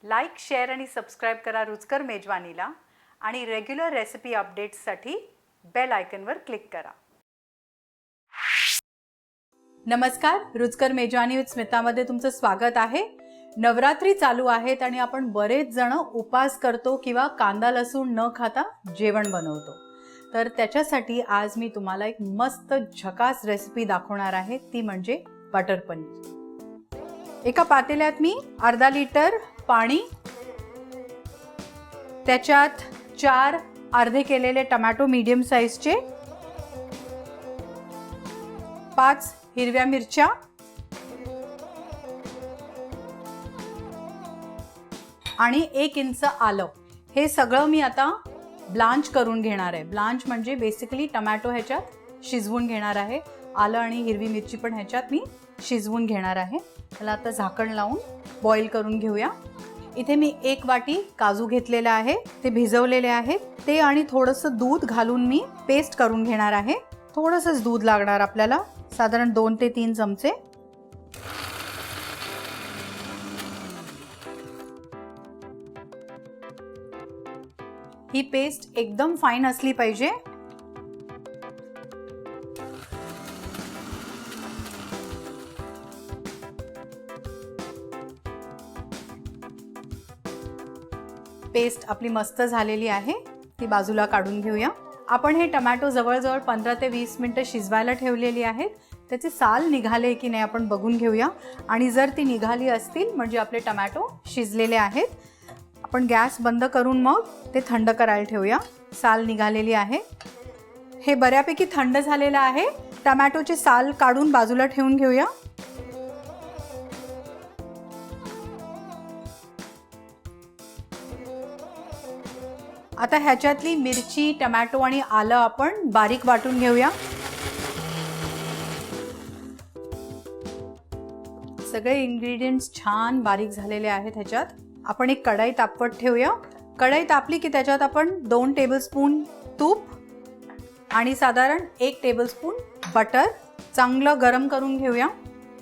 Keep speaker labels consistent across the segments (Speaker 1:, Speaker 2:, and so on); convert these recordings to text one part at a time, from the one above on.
Speaker 1: Like, share आणि subscribe करा रुचकर मेजवानीला आणि रेग्युलर रेसिपी अपडेट्ससाठी बेल आयकॉनवर क्लिक करा. नमस्कार, रुचकर मेजवानी विथ स्मितामध्ये तुमचं स्वागत आहे. नवरात्री चालू आहेत आणि आपण बरेच जण उपास करतो किंवा कांदा लसूण न खाता जेवण बनवतो. तर त्याच्यासाठी आज मी तुम्हाला एक मस्त झकास रेसिपी दाखवणार आहे, ती म्हणजे बटर पनीर. एका पातेल्यात मी अर्धा लिटर पाणी, त्याच्यात 4 अर्धे केलेले टोमॅटो मीडियम साईजचे, 5 हिरव्या मिरच्या आणि 1 इंच आलं, हे सगळं मी आता ब्लांच करून घेणार आहे. ब्लांच म्हणजे बेसिकली टोमॅटो ह्याच्यात शिजवून घेणार आहे. आलं आणि हिरवी मिरची पण ह्याच्यात मी शिजवून घेणार आहे. त्याला आता झाकण लावून बॉईल करून घेऊया. इथे मी 1 वाटी काजू घेतलेले आहे, ते भिजवलेले आहेत. ते आणि थोडंसं दूध घालून मी पेस्ट करून घेणार आहे. थोडंसंच दूध लागणार आपल्याला, साधारण 2 ते 3 चमचे. ही पेस्ट एकदम फाईन असली पाहिजे. पेस्ट आपली मस्त झालेली आहे, ती बाजूला काढून घेऊया. आपण हे टोमॅटो जवळजवळ 15 ते 20 मिनिटं शिजवायला ठेवलेली आहेत. त्याचे साल निघाले की नाही आपण बघून घेऊया, आणि जर ती निघाली असतील म्हणजे आपले टोमॅटो शिजलेले आहेत. आपण गॅस बंद करून मग ते थंड करायला ठेवूया. साल निघालेली आहे, हे बऱ्यापैकी थंड झालेलं आहे. टोमॅटोचे साल काढून बाजूला ठेवून घेऊया. आता ह्याच्यातली मिरची, टोमॅटो आणि आलं आपण बारीक वाटून घेऊया. सगळे इंग्रेडियंट्स छान बारीक झालेले आहेत. ह्याच्यात आपण एक कढई तापवत ठेवूया. कढई तापली की त्याच्यात आपण 2 टेबलस्पून तूप आणि साधारण 1 टेबलस्पून बटर चांगलं गरम करून घेऊया.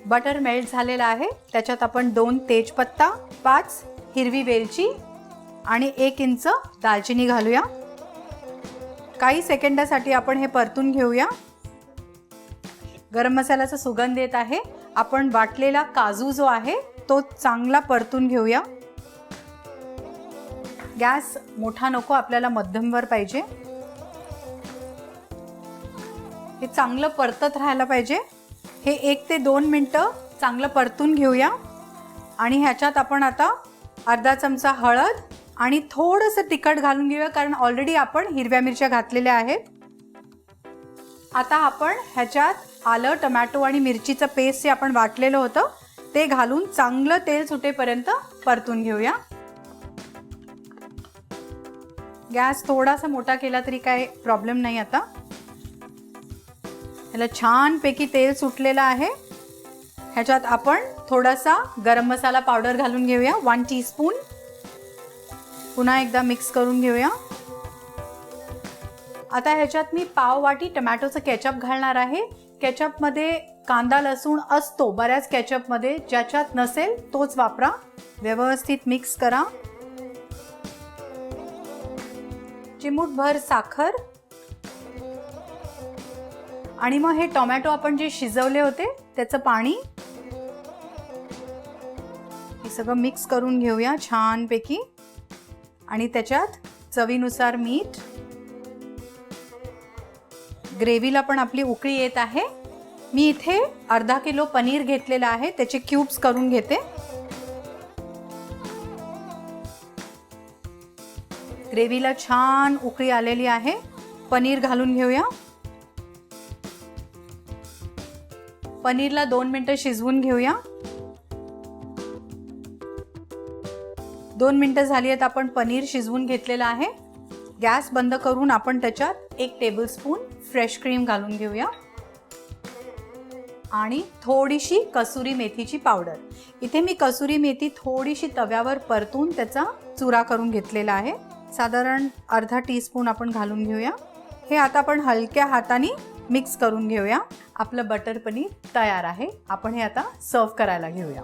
Speaker 1: बटर मेल्ट झालेलं आहे. त्याच्यात आपण 2 तेजपत्ता, 5 हिरवी वेलची आणि 1 इंच दालचिनी घालूया. काही सेकंदासाठी आपण हे परतून घेऊया. गरम मसाल्याचा सुगंध येत आहे. आपण वाटलेला काजू जो आहे तो चांगला परतून घेऊया. गॅस मोठा नको, आपल्याला मध्यमवर पाहिजे. हे चांगलं परतत राहायला पाहिजे. हे 1 ते 2 मिनिटं चांगलं परतून घेऊया. आणि ह्याच्यात आपण आता अर्धा चमचा हळद आणि थोडंसं तिखट घालून घेऊया, कारण ऑलरेडी आपण हिरव्या मिरच्या घातलेल्या आहेत. आता आपण ह्याच्यात आलं, टोमॅटो आणि मिरचीचं पेस्ट जे आपण वाटलेलं होतं ते घालून चांगलं तेल सुटेपर्यंत परतून घेऊया. गॅस थोडासा मोठा केला तरी काय प्रॉब्लेम नाही. आता ह्याला छानपैकी तेल सुटलेलं आहे. ह्याच्यात आपण थोडासा गरम मसाला पावडर घालून घेऊया, 1 टीस्पून. पुन्हा एकदा मिक्स करून घेऊया. आता ह्याच्यात मी पाव वाटी टोमॅटोचं केचप घालणार आहे. केचपमध्ये कांदा लसूण असतो बऱ्याच केचपमध्ये, ज्याच्यात नसेल तोच वापरा. व्यवस्थित मिक्स करा. चिमूटभर साखर आणि मग हे टोमॅटो आपण जे शिजवले होते त्याचं पाणी, हे सगळं मिक्स करून घेऊया छानपैकी. आणि त्याच्यात चवीनुसार मीठ. ग्रेव्हीला पण आपली उकळी येत आहे. मी इथे अर्धा किलो पनीर घेतलेलं आहे, त्याचे क्यूब्स करून घेते. ग्रेव्हीला छान उकळी आलेली आहे. पनीर घालून घेऊया. पनीरला 2 मिनिटं शिजवून घेऊया. 2 मिनिटं झाली आहेत, आपण पनीर शिजवून घेतलेलं आहे. गॅस बंद करून आपण त्याच्यात 1 टेबलस्पून फ्रेश क्रीम घालून घेऊया आणि थोडीशी कसुरी मेथीची पावडर. इथे मी कसुरी मेथी थोडीशी तव्यावर परतून त्याचा चुरा करून घेतलेला आहे. साधारण अर्धा टीस्पून आपण घालून घेऊया. हे आता आपण हलक्या हाताने मिक्स करून घेऊया. आपलं बटर पनीर तयार आहे. आपण हे आता सर्व करायला घेऊया.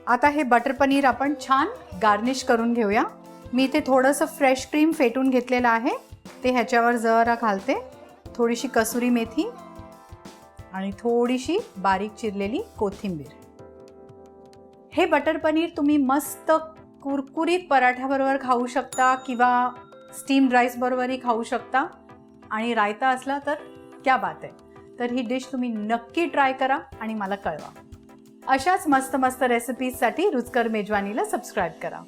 Speaker 1: आता हे बटर पनीर आपण छान गार्निश करून घेऊया. मी इथे थोडंसं फ्रेश क्रीम फेटून घेतलेलं आहे, ते ह्याच्यावर जरा घालते. थोडीशी कसुरी मेथी आणि थोडीशी बारीक चिरलेली कोथिंबीर. हे बटर पनीर तुम्ही मस्त कुरकुरीत पराठ्याबरोबर खाऊ शकता किंवा स्टीम्ड राईस बरोबरही खाऊ शकता. आणि रायता असला तर क्या बात आहे. तर ही डिश तुम्ही नक्की ट्राय करा आणि मला कळवा. अशाच मस्त मस्त रेसिपीजसाठी रुचकर मेजवानीला सबस्क्राईब करा.